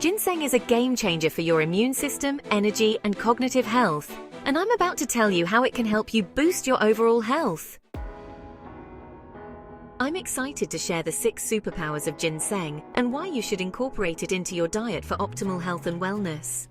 Ginseng is a game changer for your immune system, energy, and cognitive health, and I'm about to tell you how it can help you boost your overall health. I'm excited to share the 6 superpowers of ginseng and why you should incorporate it into your diet for optimal health and wellness.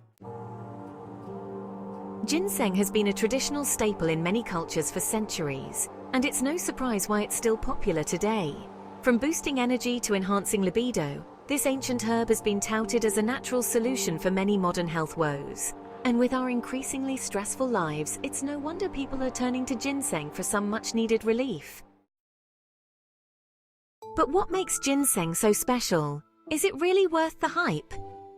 Ginseng has been a traditional staple in many cultures for centuries, and it's no surprise why it's still popular today. From boosting energy to enhancing libido, this ancient herb has been touted as a natural solution for many modern health woes. And with our increasingly stressful lives, it's no wonder people are turning to ginseng for some much-needed relief. But what makes ginseng so special? Is it really worth the hype?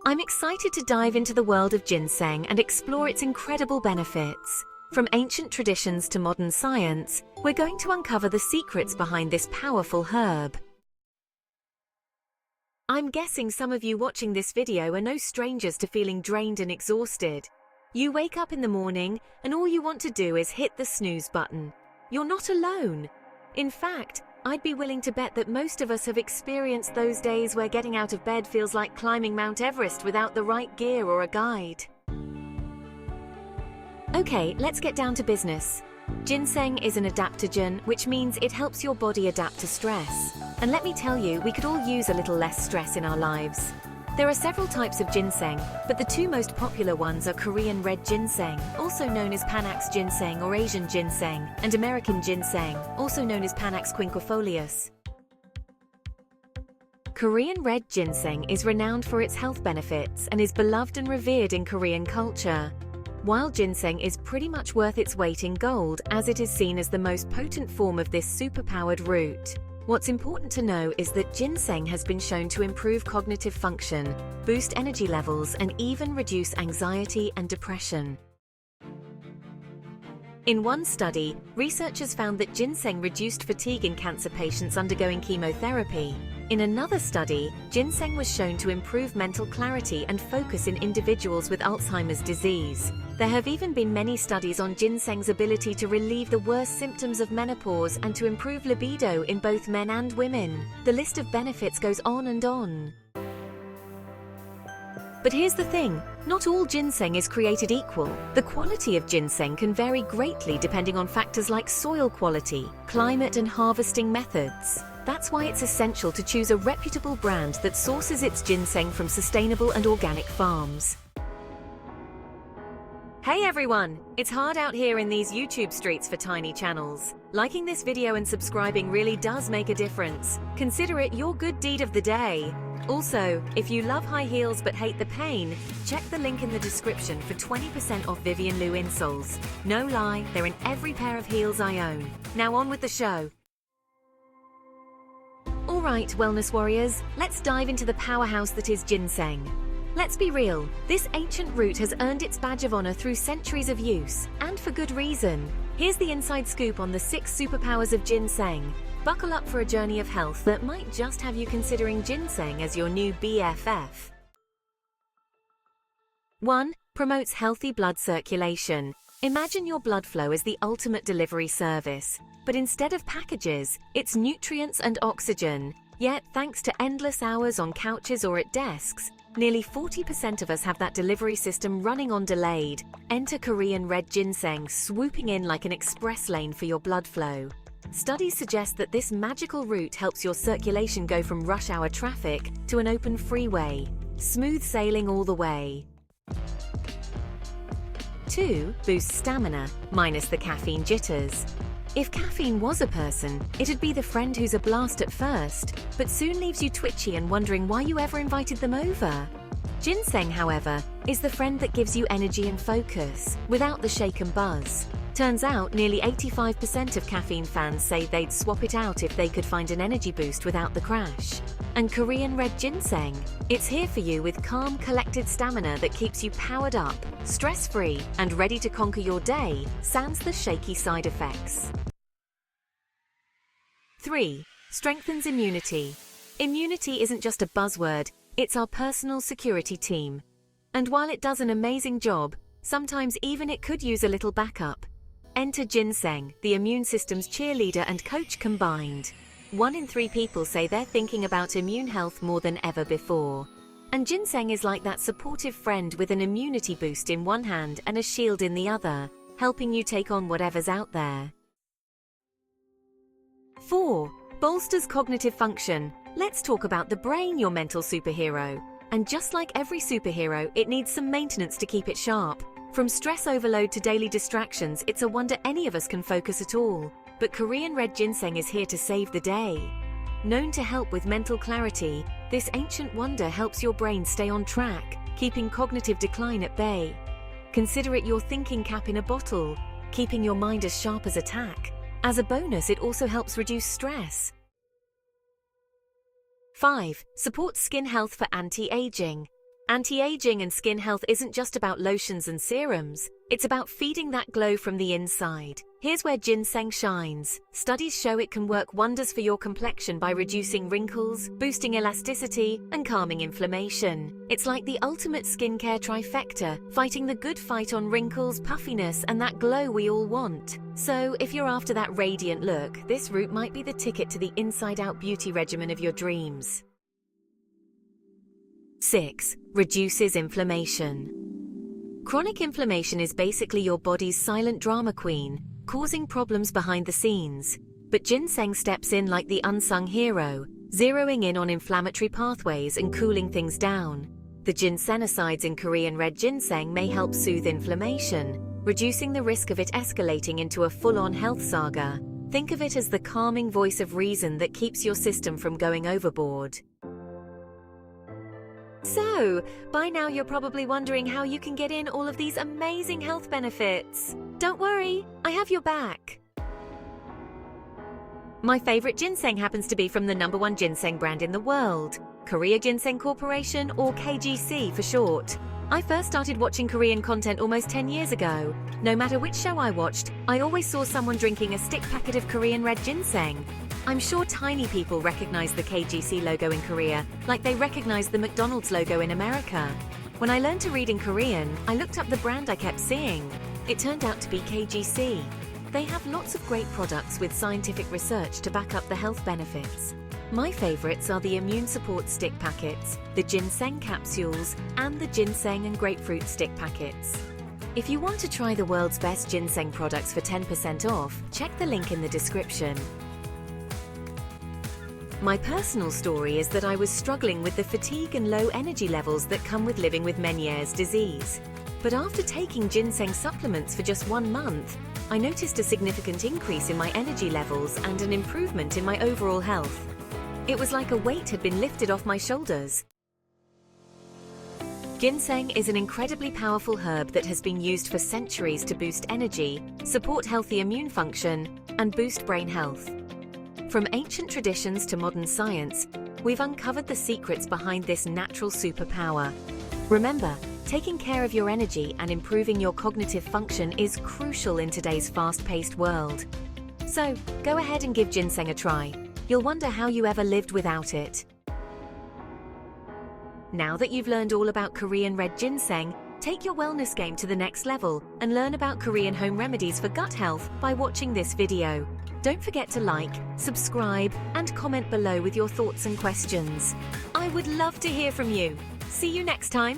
I'm excited to dive into the world of ginseng and explore its incredible benefits. From ancient traditions to modern science, we're going to uncover the secrets behind this powerful herb. I'm guessing some of you watching this video are no strangers to feeling drained and exhausted. You wake up in the morning and all you want to do is hit the snooze button. You're not alone. In fact, I'd be willing to bet that most of us have experienced those days where getting out of bed feels like climbing Mount Everest without the right gear or a guide. Okay, let's get down to business. Ginseng is an adaptogen, which means it helps your body adapt to stress. And let me tell you, we could all use a little less stress in our lives. There are several types of ginseng, but the 2 most popular ones are Korean Red Ginseng, also known as Panax ginseng or Asian ginseng, and American ginseng, also known as Panax quinquefolius. Korean Red Ginseng is renowned for its health benefits and is beloved and revered in Korean culture. While ginseng is pretty much worth its weight in gold, as it is seen as the most potent form of this superpowered root. What's important to know is that ginseng has been shown to improve cognitive function, boost energy levels, and even reduce anxiety and depression. In one study, researchers found that ginseng reduced fatigue in cancer patients undergoing chemotherapy. In another study, ginseng was shown to improve mental clarity and focus in individuals with Alzheimer's disease. There have even been many studies on ginseng's ability to relieve the worst symptoms of menopause and to improve libido in both men and women. The list of benefits goes on and on. But here's the thing, not all ginseng is created equal. The quality of ginseng can vary greatly depending on factors like soil quality, climate, and harvesting methods. That's why it's essential to choose a reputable brand that sources its ginseng from sustainable and organic farms. Hey everyone! It's hard out here in these YouTube streets for tiny channels. Liking this video and subscribing really does make a difference. Consider it your good deed of the day. Also, if you love high heels but hate the pain, check the link in the description for 20% off Vivian Lew insoles. No lie, they're in every pair of heels I own. Now on with the show. Alright, wellness warriors, let's dive into the powerhouse that is ginseng. Let's be real, this ancient root has earned its badge of honor through centuries of use, and for good reason. Here's the inside scoop on the 6 superpowers of ginseng. Buckle up for a journey of health that might just have you considering ginseng as your new BFF. 1. Promotes healthy blood circulation. Imagine your blood flow as the ultimate delivery service, but instead of packages, it's nutrients and oxygen. Yet, thanks to endless hours on couches or at desks, nearly 40% of us have that delivery system running on delayed. Enter Korean Red Ginseng, swooping in like an express lane for your blood flow. Studies suggest that this magical route helps your circulation go from rush hour traffic to an open freeway. Smooth sailing all the way. 2. Boosts stamina, minus the caffeine jitters. If caffeine was a person, it'd be the friend who's a blast at first, but soon leaves you twitchy and wondering why you ever invited them over. Ginseng, however, is the friend that gives you energy and focus, without the shake and buzz. Turns out, nearly 85% of caffeine fans say they'd swap it out if they could find an energy boost without the crash. And Korean Red Ginseng? It's here for you with calm, collected stamina that keeps you powered up, stress-free, and ready to conquer your day, sans the shaky side effects. 3. Strengthens immunity. Immunity isn't just a buzzword, it's our personal security team. And while it does an amazing job, sometimes even it could use a little backup. Enter ginseng, the immune system's cheerleader and coach combined. 1 in 3 people say they're thinking about immune health more than ever before. And ginseng is like that supportive friend with an immunity boost in one hand and a shield in the other, helping you take on whatever's out there. 4. Bolsters cognitive function. Let's talk about the brain, your mental superhero. And just like every superhero, it needs some maintenance to keep it sharp. From stress overload to daily distractions, it's a wonder any of us can focus at all. But Korean Red Ginseng is here to save the day. Known to help with mental clarity, this ancient wonder helps your brain stay on track, keeping cognitive decline at bay. Consider it your thinking cap in a bottle, keeping your mind as sharp as a tack. As a bonus, it also helps reduce stress. 5. Supports skin health for anti-aging. Anti-aging and skin health isn't just about lotions and serums. It's about feeding that glow from the inside. Here's where ginseng shines. Studies show it can work wonders for your complexion by reducing wrinkles, boosting elasticity, and calming inflammation. It's like the ultimate skincare trifecta, fighting the good fight on wrinkles, puffiness, and that glow we all want. So, if you're after that radiant look, this route might be the ticket to the inside-out beauty regimen of your dreams. 6. Reduces inflammation. Chronic inflammation is basically your body's silent drama queen, causing problems behind the scenes. But ginseng steps in like the unsung hero, zeroing in on inflammatory pathways and cooling things down. The ginsenosides in Korean Red Ginseng may help soothe inflammation, reducing the risk of it escalating into a full-on health saga. Think of it as the calming voice of reason that keeps your system from going overboard. So, by now you're probably wondering how you can get in all of these amazing health benefits. Don't worry, I have your back. My favorite ginseng happens to be from the #1 ginseng brand in the world, Korea Ginseng Corporation, or KGC for short. I first started watching Korean content almost 10 years ago. No matter which show I watched, I always saw someone drinking a stick packet of Korean Red Ginseng. I'm sure tiny people recognize the KGC logo in Korea, like they recognize the McDonald's logo in America. When I learned to read in Korean, I looked up the brand I kept seeing. It turned out to be KGC. They have lots of great products with scientific research to back up the health benefits. My favorites are the immune support stick packets, the ginseng capsules, and the ginseng and grapefruit stick packets. If you want to try the world's best ginseng products for 10% off, check the link in the description. My personal story is that I was struggling with the fatigue and low energy levels that come with living with Meniere's disease. But after taking ginseng supplements for just 1 month, I noticed a significant increase in my energy levels and an improvement in my overall health. It was like a weight had been lifted off my shoulders. Ginseng is an incredibly powerful herb that has been used for centuries to boost energy, support healthy immune function, and boost brain health. From ancient traditions to modern science, we've uncovered the secrets behind this natural superpower. Remember, taking care of your energy and improving your cognitive function is crucial in today's fast-paced world. So, go ahead and give ginseng a try. You'll wonder how you ever lived without it. Now that you've learned all about Korean Red Ginseng, take your wellness game to the next level and learn about Korean home remedies for gut health by watching this video. Don't forget to like, subscribe, and comment below with your thoughts and questions. I would love to hear from you. See you next time.